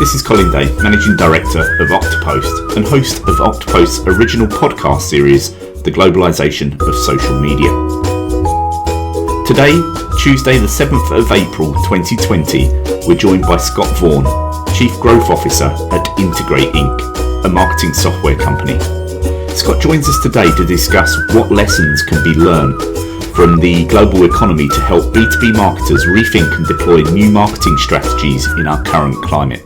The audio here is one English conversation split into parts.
This is Colin Day, Managing Director of Oktopost and host of Oktopost's original podcast series, The Globalization of Social Media. Today, Tuesday the 7th of April 2020, we're joined by Scott Vaughan, Chief Growth Officer at Integrate Inc., a marketing software company. Scott joins us today to discuss what lessons can be learned from the global economy to help B2B marketers rethink and deploy new marketing strategies in our current climate.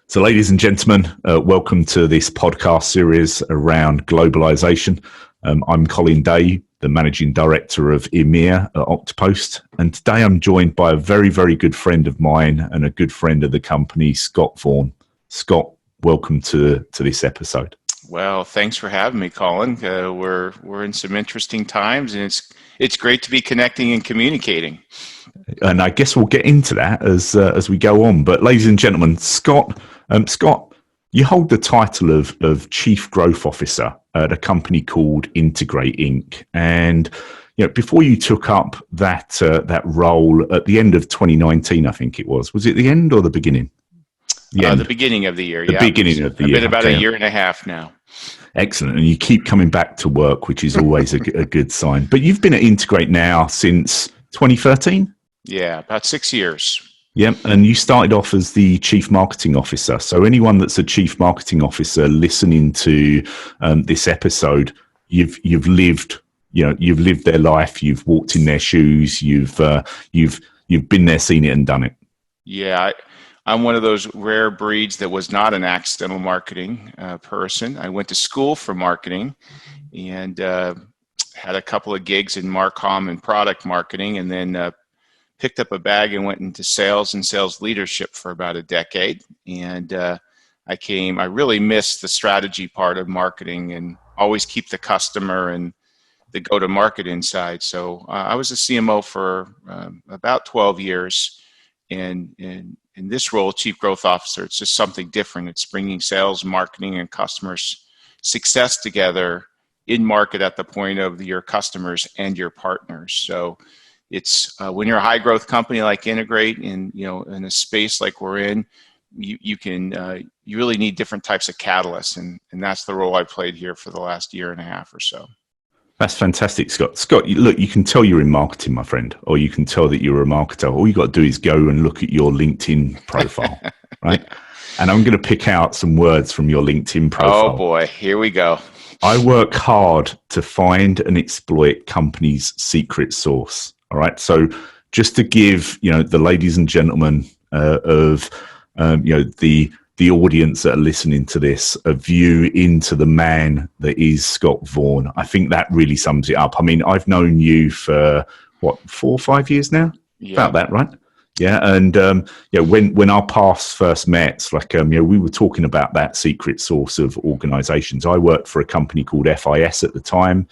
So ladies and gentlemen, welcome to this podcast series around globalization. I'm Colin Day, the Managing Director of EMEA at Oktopost. And today I'm joined by a very, very good friend of mine and a good friend of the company, Scott Vaughan. Scott, welcome to this episode. Well, thanks for having me, Colin. We're in some interesting times, and it's great to be connecting and communicating. And I guess we'll get into that as we go on. But ladies and gentlemen, Scott, you hold the title of Chief Growth Officer at a company called Integrate Inc. And before you took up that role at the end of 2019, I think it was it the end or the beginning? The beginning of the year. The beginning of the year. It's been about a year and a half now. Excellent. And you keep coming back to work, which is always a good sign. But you've been at Integrate now since 2013? Yeah, about 6 years. Yeah, and you started off as the Chief Marketing Officer. So anyone that's a Chief Marketing Officer listening to this episode, you've lived their life. You've walked in their shoes. You've been there, seen it, and done it. Yeah. I'm one of those rare breeds that was not an accidental marketing person. I went to school for marketing and had a couple of gigs in Marcom and product marketing, and then picked up a bag and went into sales and sales leadership for about a decade. And I really missed the strategy part of marketing and always keep the customer and the go-to-market inside. So I was a CMO for about 12 years. And in this role, Chief Growth Officer, it's just something different. It's bringing sales, marketing, and customers' success together in market at the point of your customers and your partners. So it's when you're a high growth company like Integrate, in a space like we're in, you really need different types of catalysts, and that's the role I played here for the last year and a half or so. That's fantastic, Scott. Scott, look, you can tell you're in marketing, my friend, or you can tell that you're a marketer. All you got to do is go and look at your LinkedIn profile, right? And I'm going to pick out some words from your LinkedIn profile. Oh boy, here we go. I work hard to find and exploit companies' secret sauce. All right. So just to give, the ladies and gentlemen the audience that are listening to this a view into the man that is Scott Vaughan, I think that really sums it up. I mean, I've known you for 4 or 5 years now? Yeah. About that, right? Yeah. And, when our paths first met, we were talking about that secret sauce of organizations. I worked for a company called FIS at the time.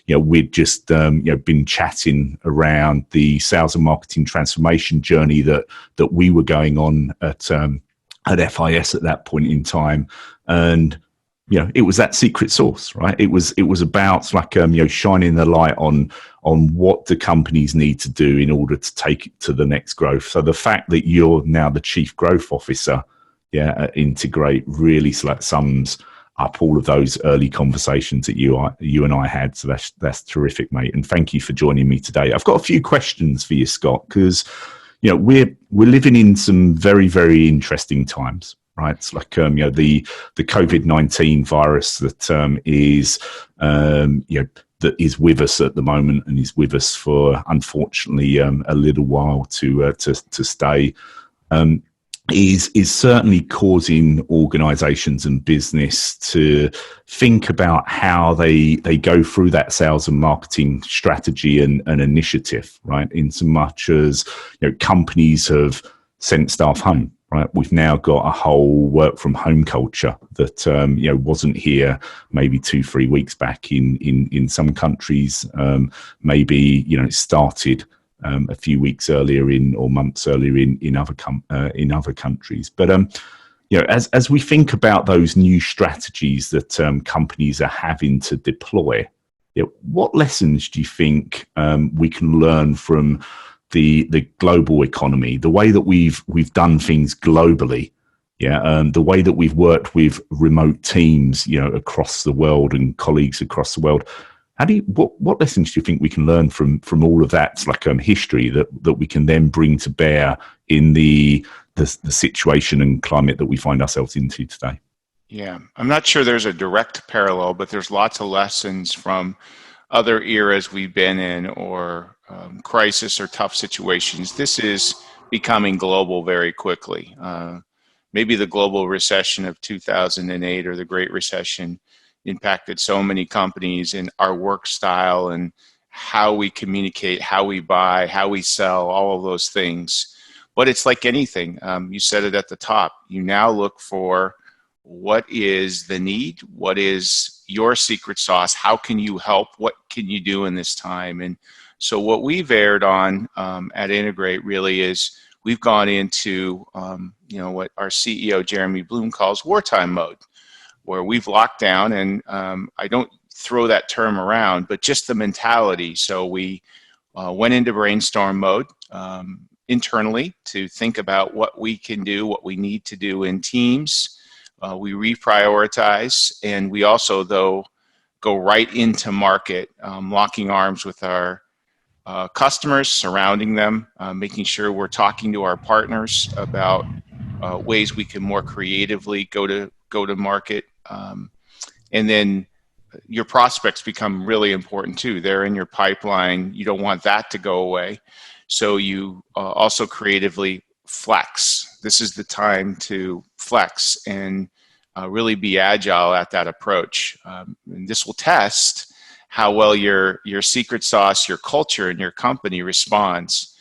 We'd just, been chatting around the sales and marketing transformation journey that we were going on at FIS at that point in time. And, it was that secret sauce, right? It was about shining the light on what the companies need to do in order to take it to the next growth. So the fact that you're now the Chief Growth Officer, at Integrate really sums up all of those early conversations that you and I had. So that's terrific, mate. And thank you for joining me today. I've got a few questions for you, Scott, because we're living in some very, very interesting times, right? It's like the COVID-19 virus that is with us at the moment and is with us for, unfortunately, a little while to stay. Is certainly causing organizations and business to think about how they go through that sales and marketing strategy and initiative, right? In so much as companies have sent staff home, right? We've now got a whole work from home culture that wasn't here maybe 2-3 weeks back in some countries. Maybe started a few weeks earlier or months earlier in other countries. But as we think about those new strategies that companies are having to deploy, what lessons do you think we can learn from the global economy, the way that we've done things globally. Yeah, the way that we've worked with remote teams, across the world and colleagues across the world. What lessons do you think we can learn from all of that? It's like history that we can then bring to bear in the situation and climate that we find ourselves into today? Yeah, I'm not sure there's a direct parallel, but there's lots of lessons from other eras we've been in, or crisis or tough situations. This is becoming global very quickly. Maybe the global recession of 2008 or the Great Recession impacted so many companies in our work style and how we communicate, how we buy, how we sell, all of those things. But it's like anything. You said it at the top. You now look for what is the need, what is your secret sauce, how can you help, what can you do in this time? And so what we've aired on at Integrate really is we've gone into what our CEO Jeremy Bloom calls wartime mode, where we've locked down, and I don't throw that term around, but just the mentality. So we went into brainstorm mode internally to think about what we can do, what we need to do in teams. We reprioritize, and we also, though, go right into market, locking arms with our customers, surrounding them, making sure we're talking to our partners about ways we can more creatively go to market. And then your prospects become really important too. They're in your pipeline. You don't want that to go away. So you also creatively flex. This is the time to flex and really be agile at that approach. And this will test how well your secret sauce, your culture, and your company responds.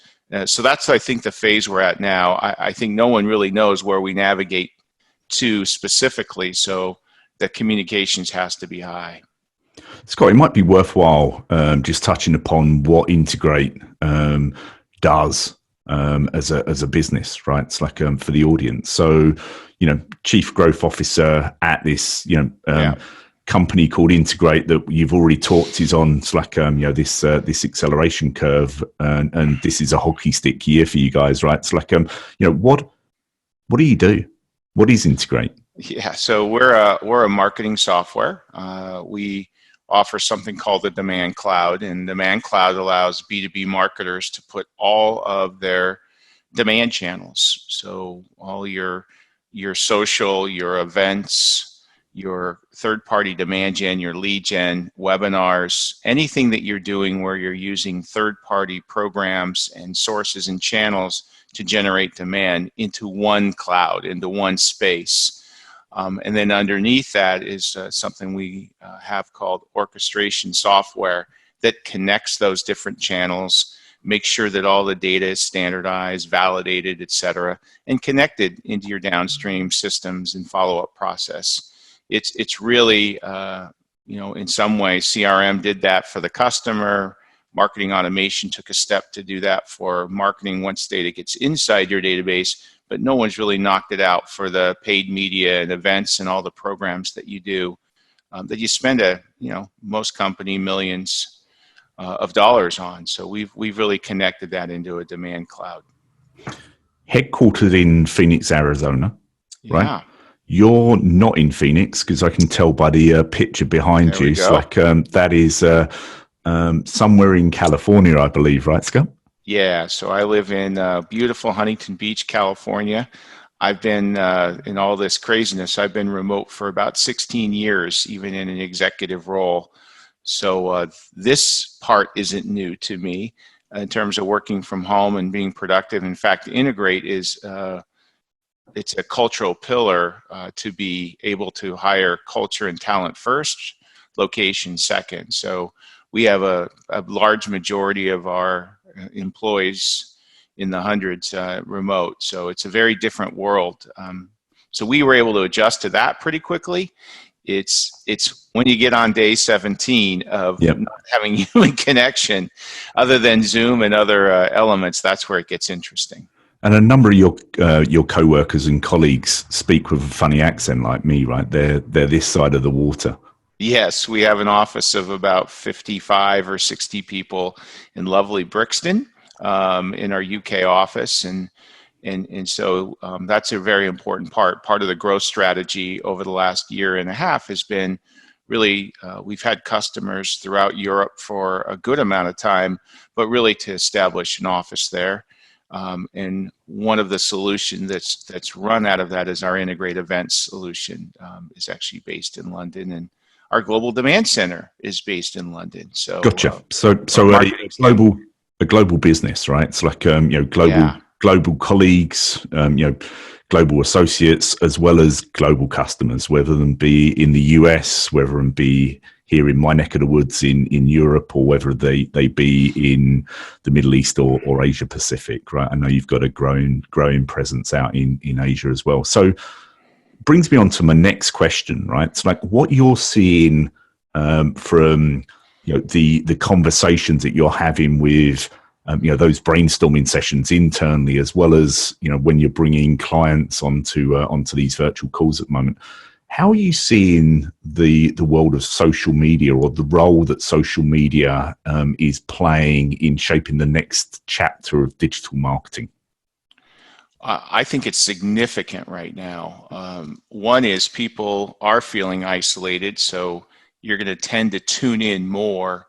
So that's, I think, the phase we're at now. I think no one really knows where we navigate to specifically, so the communications has to be high. Scott, it might be worthwhile just touching upon what Integrate does as a business, right? It's like for the audience. So, Chief Growth Officer at this, company called Integrate that you've already talked is on. It's like this acceleration curve, and this is a hockey stick year for you guys, right? It's like what do you do? What is Integrate? Yeah, so we're a marketing software. We offer something called the Demand Cloud, and Demand Cloud allows B2B marketers to put all of their demand channels, so all your social, your events, your third-party demand gen, your lead gen, webinars, anything that you're doing where you're using third-party programs and sources and channels to generate demand into one cloud, into one space. And then underneath that is something we have called orchestration software that connects those different channels, make sure that all the data is standardized, validated, et cetera, and connected into your downstream systems and follow-up process. It's really, in some ways, CRM did that for the customer. Marketing automation took a step to do that for marketing once data gets inside your database, but no one's really knocked it out for the paid media and events and all the programs that you do, that you spend most company millions of dollars on. So we've really connected that into a demand cloud. Headquartered in Phoenix, Arizona, right? Yeah. You're not in Phoenix, because I can tell by the picture behind you. It's like that is somewhere in California, I believe, right, Scott? Yeah, so I live in beautiful Huntington Beach, California. I've been in all this craziness. I've been remote for about 16 years, even in an executive role. So this part isn't new to me in terms of working from home and being productive. In fact, Integrate is it's a cultural pillar to be able to hire culture and talent first, location second. So we have a large majority of our employees, in the hundreds, remote. So it's a very different world. So we were able to adjust to that pretty quickly. It's when you get on day 17 of not having human connection, other than Zoom and other elements, that's where it gets interesting. And a number of your co-workers and colleagues speak with a funny accent like me, right? They're this side of the water. Yes, we have an office of about 55 or 60 people in lovely Brixton. in our UK office, and so that's a very important part. Part of the growth strategy over the last year and a half has been really, we've had customers throughout Europe for a good amount of time, but really to establish an office there. And one of the solutions that's run out of that is our integrate events solution, is actually based in London, and our global demand center is based in London. So gotcha. So a global business, right? It's like global colleagues, global associates, as well as global customers, whether them be in the US, whether them be here in my neck of the woods in Europe, or whether they be in the Middle East or Asia Pacific, right? I know you've got a growing presence out in Asia as well. So brings me on to my next question, right? It's like what you're seeing from the conversations that you're having with those brainstorming sessions internally, as well as when you're bringing clients onto these virtual calls at the moment. How are you seeing the world of social media, or the role that social media is playing in shaping the next chapter of digital marketing? I think it's significant right now. One is people are feeling isolated, so you're going to tend to tune in more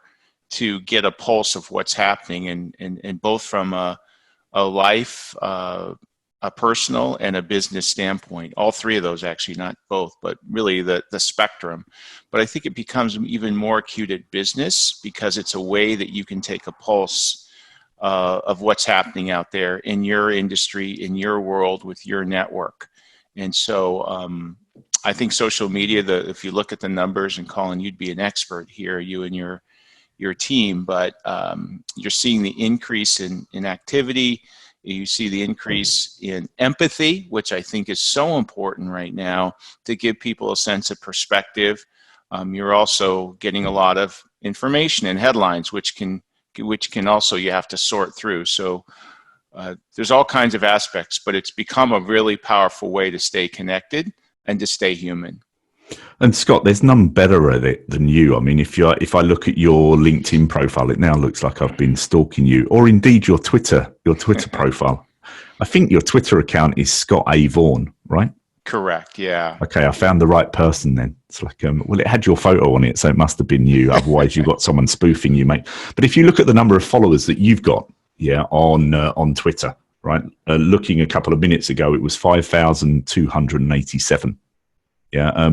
to get a pulse of what's happening, and both from a life, a personal, and a business standpoint. All three of those, actually, not both, but really the spectrum. But I think it becomes even more acute at business because it's a way that you can take a pulse of what's happening out there in your industry, in your world, with your network. And so I think social media, if you look at the numbers, and Colin, you'd be an expert here, you and your team, but you're seeing the increase in activity. You see the increase in empathy, which I think is so important right now to give people a sense of perspective. You're also getting a lot of information and headlines, which can also, you have to sort through. So there's all kinds of aspects, but it's become a really powerful way to stay connected and to stay human. And Scott, there's none better at it than you. I mean, if I look at your LinkedIn profile, it now looks like I've been stalking you, or indeed your Twitter profile. I think your Twitter account is Scott A. Vaughan, right? Correct. Yeah. Okay, I found the right person then. It's like, well, it had your photo on it, so it must have been you. Otherwise, you've got someone spoofing you, mate. But if you look at the number of followers that you've got, on Twitter, right? Looking a couple of minutes ago, it was 5,287.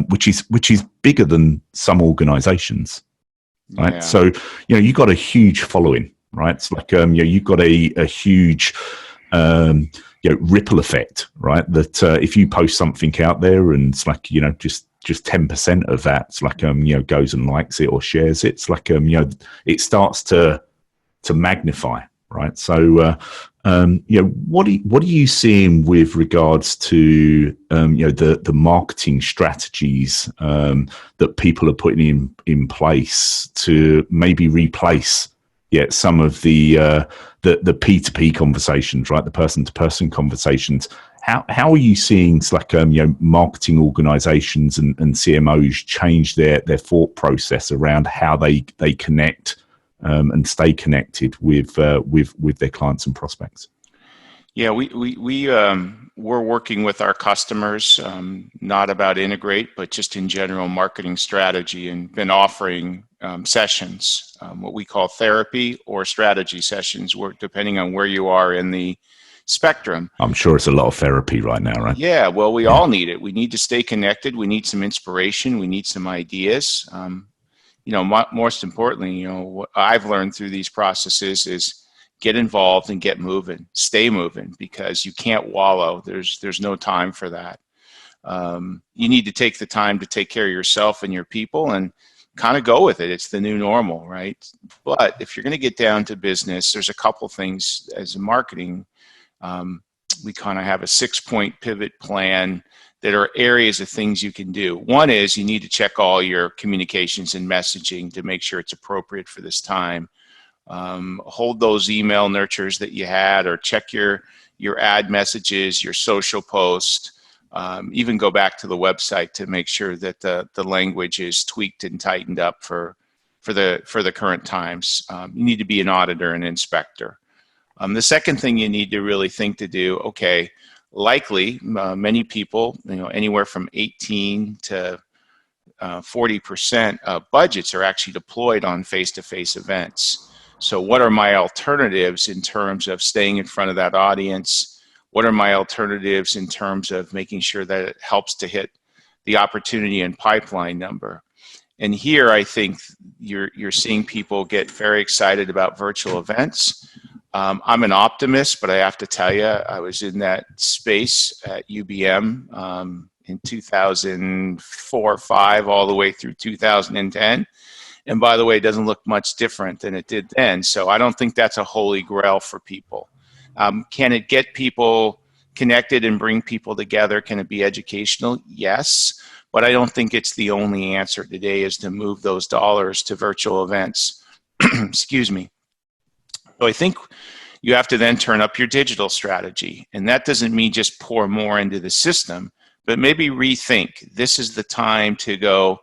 Which is bigger than some organizations, right? Yeah. So you've got a huge following, right? It's like you've got a huge ripple effect, right? That if you post something out there, and it's like just 10% of that, it's like goes and likes it or shares it, it's like it starts to magnify, right? So what are you seeing with regards to the marketing strategies that people are putting in place to maybe replace some of the P2P conversations, right? The person-to-person conversations. How are you seeing marketing organizations and CMOs change their thought process around how they connect and stay connected with their clients and prospects? Yeah, we're working with our customers, not about integrate, but just in general marketing strategy, and been offering sessions, what we call therapy or strategy sessions, depending on where you are in the spectrum. I'm sure it's a lot of therapy right now, right? Yeah, well, we all need it. We need to stay connected. We need some inspiration. We need some ideas. Most importantly, what I've learned through these processes is get involved and get moving, stay moving, because you can't wallow. There's no time for that. You need to take the time to take care of yourself and your people and kind of go with it. It's the new normal, right? But if you're going to get down to business, there's a couple things as a marketing. We kind of have a 6-point pivot plan that are areas of things you can do. One is you need to check all your communications and messaging to make sure it's appropriate for this time. Hold those email nurtures that you had, or check your ad messages, your social post. Even go back to the website to make sure that the language is tweaked and tightened up for the current times. You need to be an auditor and inspector. The second thing you need to really think to do, okay, likely many people, anywhere from 18 to 40% of budgets are actually deployed on face-to-face events. So what are my alternatives in terms of staying in front of that audience? What are my alternatives in terms of making sure that it helps to hit the opportunity and pipeline number? And here I think you're seeing people get very excited about virtual events. I'm an optimist, but I have to tell you, I was in that space at UBM in 2004, 5, all the way through 2010. And by the way, it doesn't look much different than it did then. So I don't think that's a holy grail for people. Can it get people connected and bring people together? Can it be educational? Yes. But I don't think it's the only answer today is to move those dollars to virtual events. Excuse me. So I think you have to then turn up your digital strategy. And that doesn't mean just pour more into the system, but maybe rethink. This is the time to go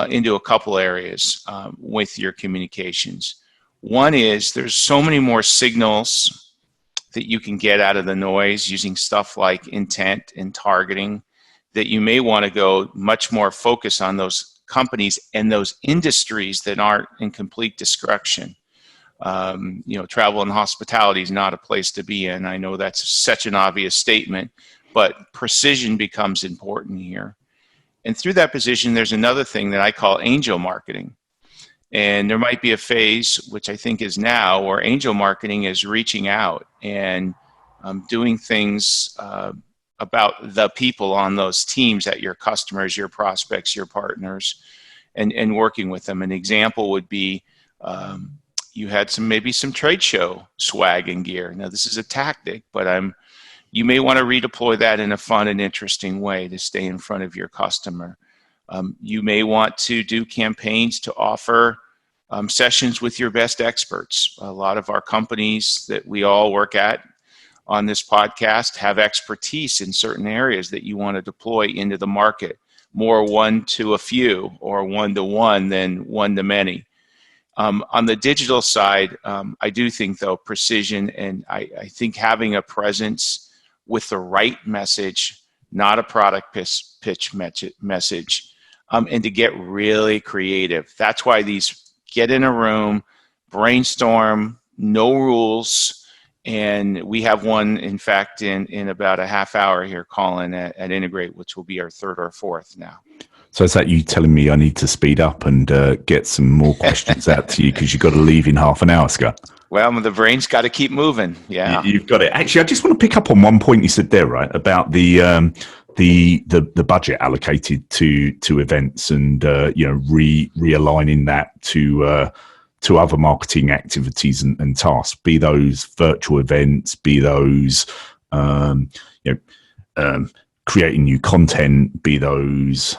into a couple areas with your communications. One is there's so many more signals that you can get out of the noise using stuff like intent and targeting, that you may want to go much more focus on those companies and those industries that aren't in complete destruction. Travel and hospitality is not a place to be in. I know that's such an obvious statement, but precision becomes important here. And through that position, there's another thing that I call angel marketing. And there might be a phase, which I think is now, where angel marketing is reaching out and doing things about the people on those teams at your customers, your prospects, your partners, and working with them. An example would be you had maybe some trade show swag and gear. Now, this is a tactic, but you may want to redeploy that in a fun and interesting way to stay in front of your customer. You may want to do campaigns to offer sessions with your best experts. A lot of our companies that we all work at on this podcast have expertise in certain areas that you want to deploy into the market, more one to a few or one to one than one to many. On the digital side, I do think, though, precision, and I think having a presence with the right message, not a product pitch message, and to get really creative. That's why these get in a room, brainstorm, no rules. And we have one, in fact, in about a half hour here, Colin, at Integrate, which will be our third or fourth now. So is that you telling me I need to speed up and get some more questions out to you because you've got to leave in half an hour, Scott? Well, the brain's got to keep moving. Yeah, you've got it. Actually, I just want to pick up on one point you said there, right, about the budget allocated to events and realigning that to other marketing activities and tasks, be those virtual events, be those creating new content, be those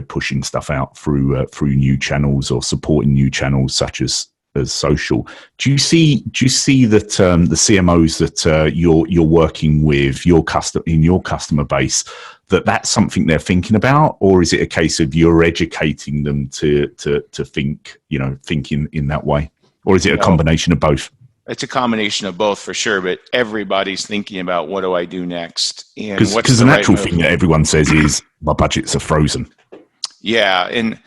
pushing stuff out through new channels or supporting new channels such as social. Do you see that the CMOs that you're working with in your customer base, that's something they're thinking about, or is it a case of you're educating them to think in that way, or is it a combination of both? It's a combination of both for sure, but everybody's thinking about what do I do next, and because the natural thing that everyone says is my budgets are frozen. Yeah, and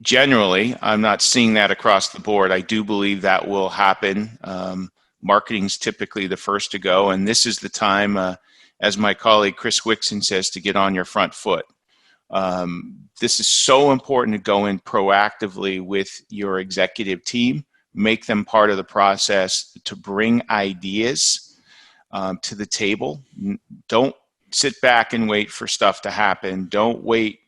generally, I'm not seeing that across the board. I do believe that will happen. Marketing's typically the first to go, and this is the time, as my colleague Chris Wixon says, to get on your front foot. This is so important to go in proactively with your executive team, make them part of the process, to bring ideas to the table. Don't sit back and wait for stuff to happen. Don't wait.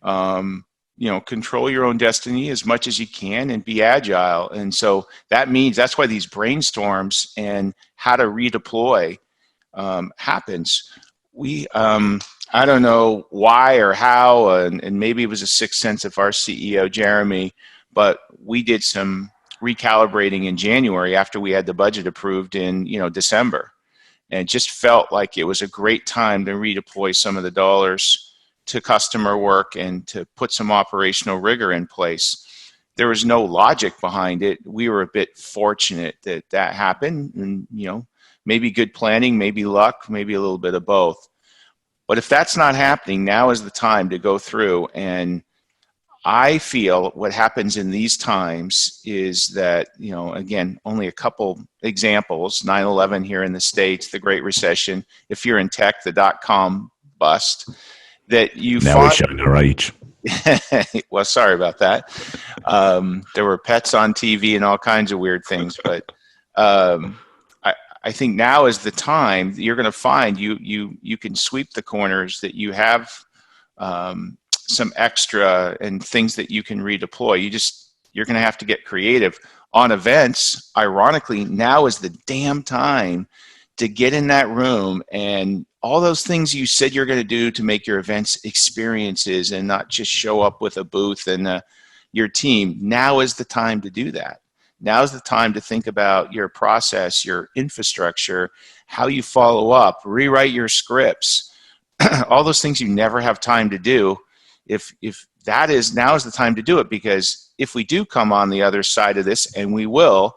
Control your own destiny as much as you can and be agile. And so that's why these brainstorms and how to redeploy happens. I don't know why or how, and maybe it was a sixth sense of our CEO, Jeremy, but we did some recalibrating in January after we had the budget approved in December, and it just felt like it was a great time to redeploy some of the dollars to customer work and to put some operational rigor in place. there was no logic behind it. We were a bit fortunate that that happened, and maybe good planning, maybe luck, maybe a little bit of both. But if that's not happening, now is the time to go through. And I feel what happens in these times is that, again, only a couple examples, 9/11 here in the States, the Great Recession, if you're in tech, the dot-com bust, that you now we're showing our age. Well, sorry about that. There were pets on TV and all kinds of weird things, but I think now is the time you're going to find you can sweep the corners, that you have some extra and things that you can redeploy. You're going to have to get creative on events. Ironically, now is the damn time to get in that room, and all those things you said you're going to do to make your events experiences and not just show up with a booth and your team. Now is the time to do that. Now is the time to think about your process, your infrastructure, how you follow up, rewrite your scripts, all those things you never have time to do. If that is, now is the time to do it, because if we do come on the other side of this, and we will,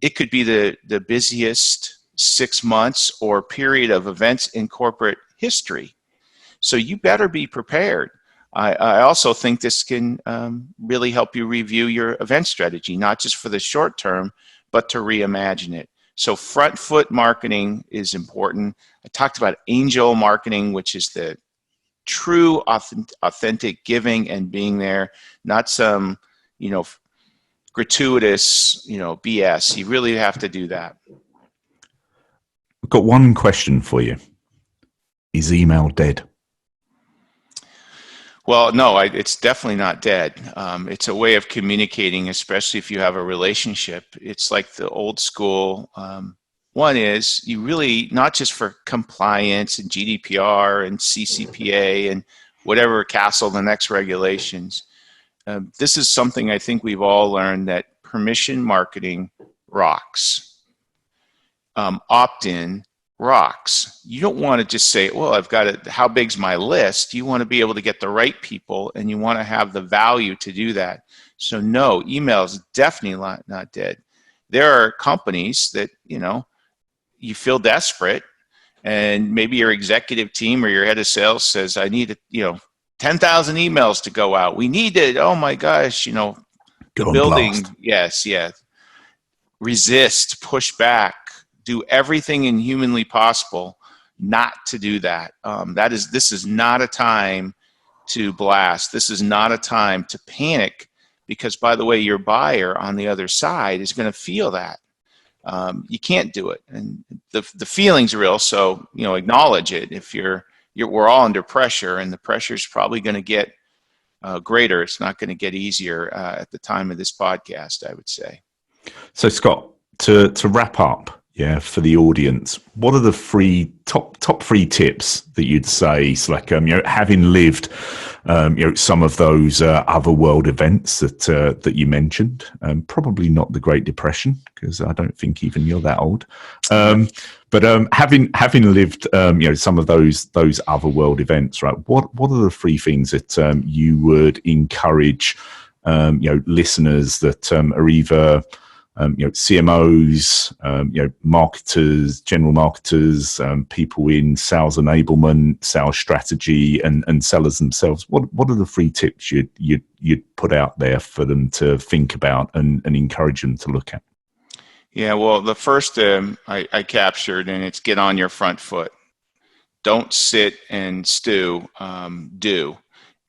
it could be the busiest 6 months or period of events in corporate history. So you better be prepared. I also think this can really help you review your event strategy, not just for the short term, but to reimagine it. So front foot marketing is important. I talked about angel marketing, which is the true, authentic giving and being there, not some, gratuitous, BS. You really have to do that. I've got one question for you. Is email dead? Well, no, it's definitely not dead. It's a way of communicating, especially if you have a relationship. It's like the old school. One is you really, not just for compliance and GDPR and CCPA and whatever castle the next regulations. This is something I think we've all learned, that permission marketing rocks. Opt-in rocks. You don't want to just say, well, I've got it. How big's my list? You want to be able to get the right people, and you want to have the value to do that. So no, email is definitely not dead. There are companies that, you feel desperate, and maybe your executive team or your head of sales says, I need 10,000 emails to go out. We need it. Oh my gosh, the building. Blast. Yes. Resist, push back, do everything inhumanly possible not to do that. This is not a time to blast. This is not a time to panic, because, by the way, your buyer on the other side is going to feel that. You can't do it, and the feeling's real. So acknowledge it. If we're all under pressure, and the pressure is probably going to get greater. It's not going to get easier at the time of this podcast, I would say. So, Scott, to wrap up, for the audience, what are the top three tips that you'd say? It's like having lived some of those other world events that you mentioned, probably not the Great Depression, because I don't think even you're that old. But having lived some of those other world events, right? What are the three things that you would encourage listeners that are either CMOs, marketers, general marketers, people in sales enablement, sales strategy, and sellers themselves? What are the three tips you'd put out there for them to think about and encourage them to look at? Yeah, well, the first I captured, and it's get on your front foot. Don't sit and stew, do.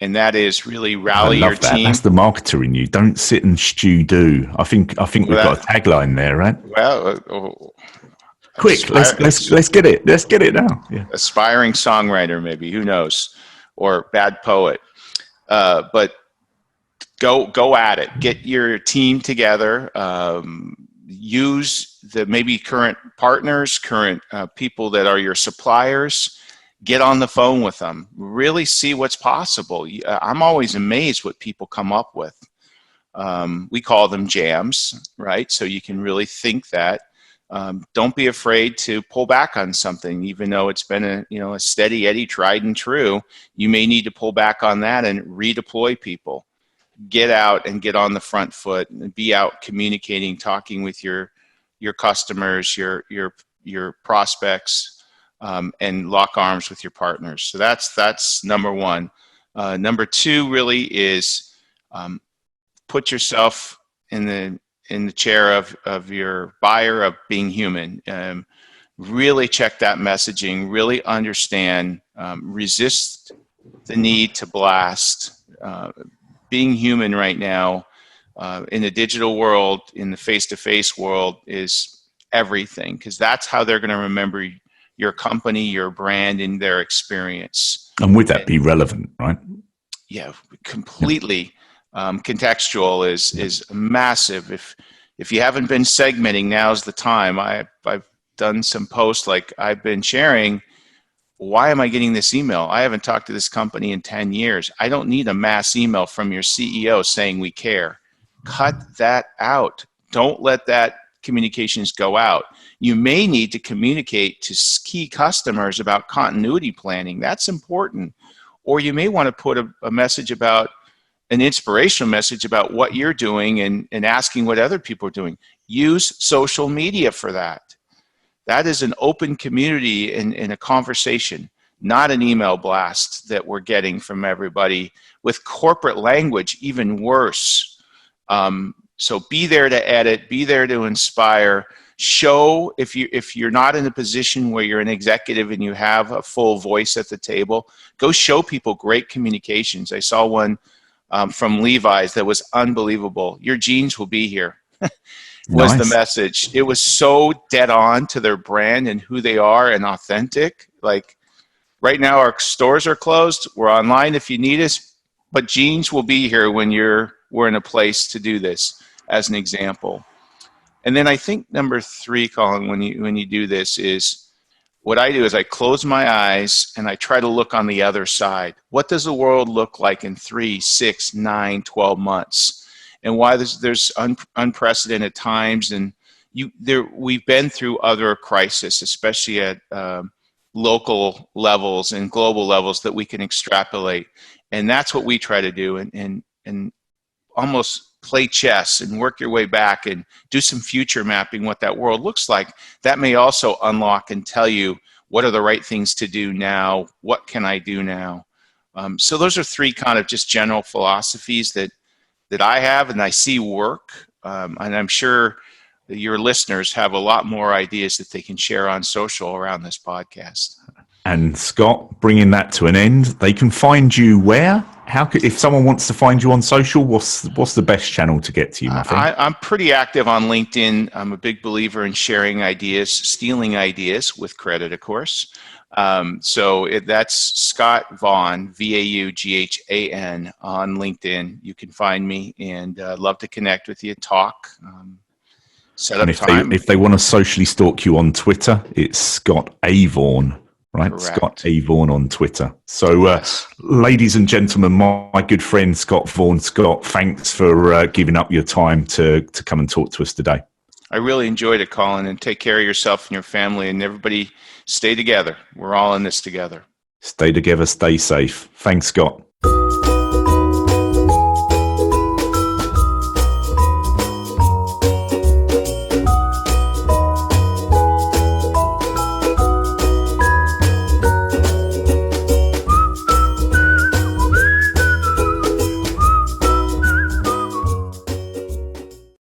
And that is really rally your team. That's the marketer in you. Don't sit and stew, do. I think we've got a tagline there, right? Well, quick, let's get it. Let's get it now. Yeah. Aspiring songwriter, maybe, who knows, or bad poet. But go at it. Get your team together. Use the maybe current partners, current people that are your suppliers. Get on the phone with them. Really see what's possible. I'm always amazed what people come up with. We call them jams, right? So you can really think that. Don't be afraid to pull back on something, even though it's been a steady Eddie, tried and true. You may need to pull back on that and redeploy people. get out and get on the front foot and be out communicating, talking with your customers, your prospects, and lock arms with your partners. So that's number one. Number two really is put yourself in the chair of your buyer, of being human. Really check that messaging, really understand, resist the need to blast. Being human right now in the digital world, in the face-to-face world, is everything, because that's how they're going to remember your company, your brand, and their experience. And would that be relevant, right? Yeah, completely. Contextual is massive. If you haven't been segmenting, now's the time. I've done some posts like I've been sharing. Why am I getting this email? I haven't talked to this company in 10 years. I don't need a mass email from your CEO saying we care. Cut that out. Don't let that communications go out. You may need to communicate to key customers about continuity planning. That's important. Or you may want to put a message about, an inspirational message about what you're doing and asking what other people are doing. Use social media for that. That is an open community in a conversation, not an email blast that we're getting from everybody with corporate language, even worse. So be there to edit, be there to inspire. Show, if you're not in a position where you're an executive and you have a full voice at the table, go show people great communications. I saw one from Levi's that was unbelievable. Your jeans will be here. Was the message. It was so dead on to their brand and who they are and authentic. Like, right now our stores are closed. We're online if you need us, but jeans will be here when we're in a place to do this, as an example. And then I think number three, Colin, when you do this, is what I do is I close my eyes and I try to look on the other side. What does the world look like in 3, 6, 9, 12 months? And why there's unprecedented times, and we've been through other crises, especially at local levels and global levels, that we can extrapolate. And that's what we try to do, and almost play chess and work your way back and do some future mapping, what that world looks like. That may also unlock and tell you what are the right things to do now, what can I do now. So those are three kind of just general philosophies that I have and I see work, and I'm sure that your listeners have a lot more ideas that they can share on social around this podcast. And Scott, bringing that to an end, they can find you where? If someone wants to find you on social, what's the best channel to get to you, my friend? I'm pretty active on LinkedIn. I'm a big believer in sharing ideas, stealing ideas with credit, of course. So that's Scott Vaughan, Vaughan, on LinkedIn. You can find me, and love to connect with you, talk, set up time. If they want to socially stalk you on Twitter, it's Scott A. Vaughan, right? Correct. Scott A. Vaughan on Twitter. So, yes. Ladies and gentlemen, my good friend Scott Vaughan. Scott, thanks for giving up your time to come and talk to us today. I really enjoyed it, Colin, and take care of yourself and your family, and everybody stay together. We're all in this together. Stay together, stay safe. Thanks, Scott.